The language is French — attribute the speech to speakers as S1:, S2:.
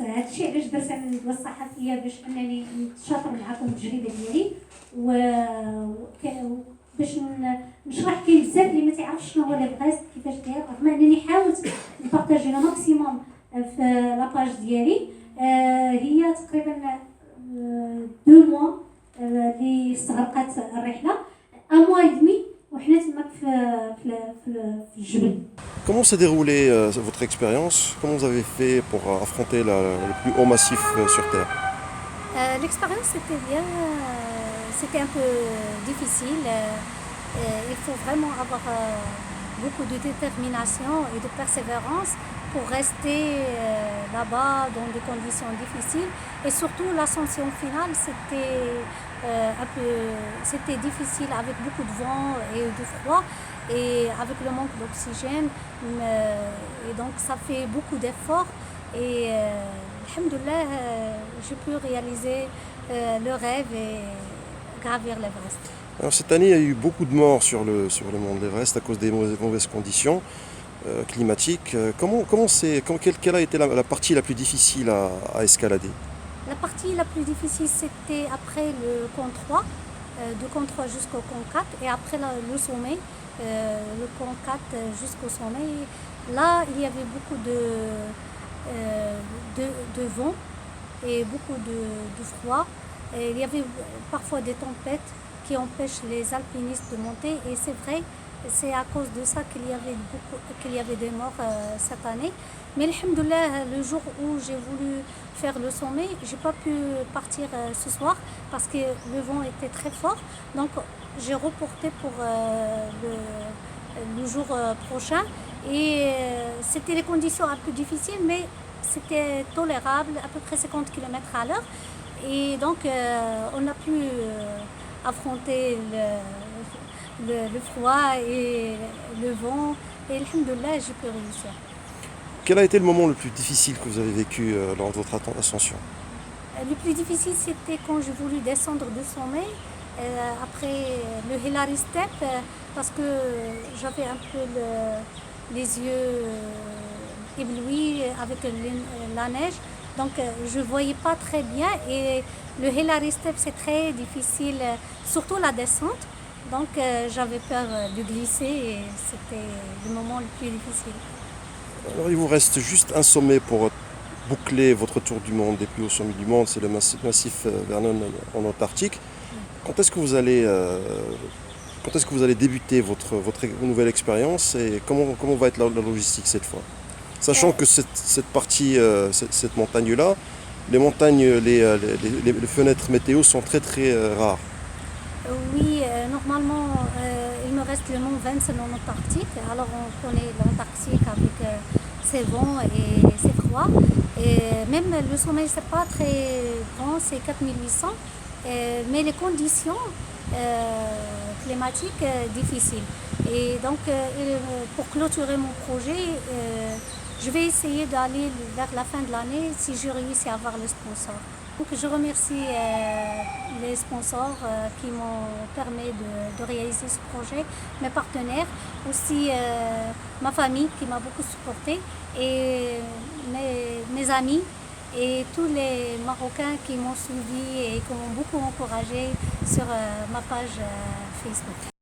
S1: هذا الشيء علاش درت انا الندوه الصحفيه باش انني نتشاطر معكم التجربه ديالي باش نشرح. كاين بزاف اللي ما تعرفش شنو هو ليفغيست كيفاش داير، رغم انني حاولت نبارطاجي لو ماكسيموم في لاباج ديالي. هي تقريبا 2 موا اللي استغرقت الرحله، 1 mois et demi وحنا تماك في الجبل.
S2: Comment s'est déroulée votre expérience? Comment vous avez fait pour affronter le plus haut massif sur Terre?
S3: L'expérience était bien, c'était un peu difficile. Il faut vraiment avoir beaucoup de détermination et de persévérance pour rester là-bas dans des conditions difficiles. Et surtout l'ascension finale, c'était difficile avec beaucoup de vent et de froid et avec le manque d'oxygène. Et donc ça fait beaucoup d'efforts et alhamdoulilah, j'ai pu réaliser le rêve et gravir l'Everest.
S2: Alors cette année, il y a eu beaucoup de morts sur le mont Everest à cause des mauvaises conditions climatiques. Quelle a été la partie la plus difficile à escalader?
S3: La partie la plus difficile, c'était après le camp 3, de camp 3 jusqu'au camp 4, et après le sommet, le camp 4 jusqu'au sommet. Là, il y avait beaucoup de vent et beaucoup de froid. Et il y avait parfois des tempêtes qui empêchent les alpinistes de monter, et c'est vrai, c'est à cause de ça qu'il y avait des morts cette année. Mais alhamdoulilah, le jour où j'ai voulu faire le sommet, j'ai pas pu partir ce soir parce que le vent était très fort. Donc j'ai reporté pour le jour prochain, et c'était les conditions un peu difficiles, mais c'était tolérable, à peu près 50 km/h. Et donc on a pu affronter le froid et le vent, et alhamdoulilah, j'ai pu réussir.
S2: Quel a été le moment le plus difficile que vous avez vécu lors de votre ascension?
S3: Le plus difficile, c'était quand j'ai voulu descendre du sommet, après le Hillary Step, parce que j'avais un peu les yeux éblouis avec la neige. Donc je ne voyais pas très bien, et le Hillary Step c'est très difficile, surtout la descente. Donc j'avais peur de glisser, et c'était le moment le plus difficile.
S2: Alors il vous reste juste un sommet pour boucler votre tour du monde, des plus hauts sommets du monde, c'est le massif Vernon en Antarctique. Quand est-ce que vous allez débuter votre nouvelle expérience, et comment va être la logistique cette fois? Sachant que cette partie, cette montagne-là, les montagnes, les fenêtres météo sont très très rares.
S3: Oui, normalement, il me reste le mont Vinson en Antarctique. Alors on connaît l'Antarctique avec ses vents et ses froids. Et même le sommet, c'est pas très grand, c'est 4800. Mais les conditions climatiques difficiles. Et donc, pour clôturer mon projet, je vais essayer d'aller vers la fin de l'année si je réussis à avoir le sponsor. Donc je remercie les sponsors qui m'ont permis de réaliser ce projet, mes partenaires, aussi ma famille qui m'a beaucoup supporté, et mes amis et tous les Marocains qui m'ont suivi et qui m'ont beaucoup encouragé sur ma page Facebook.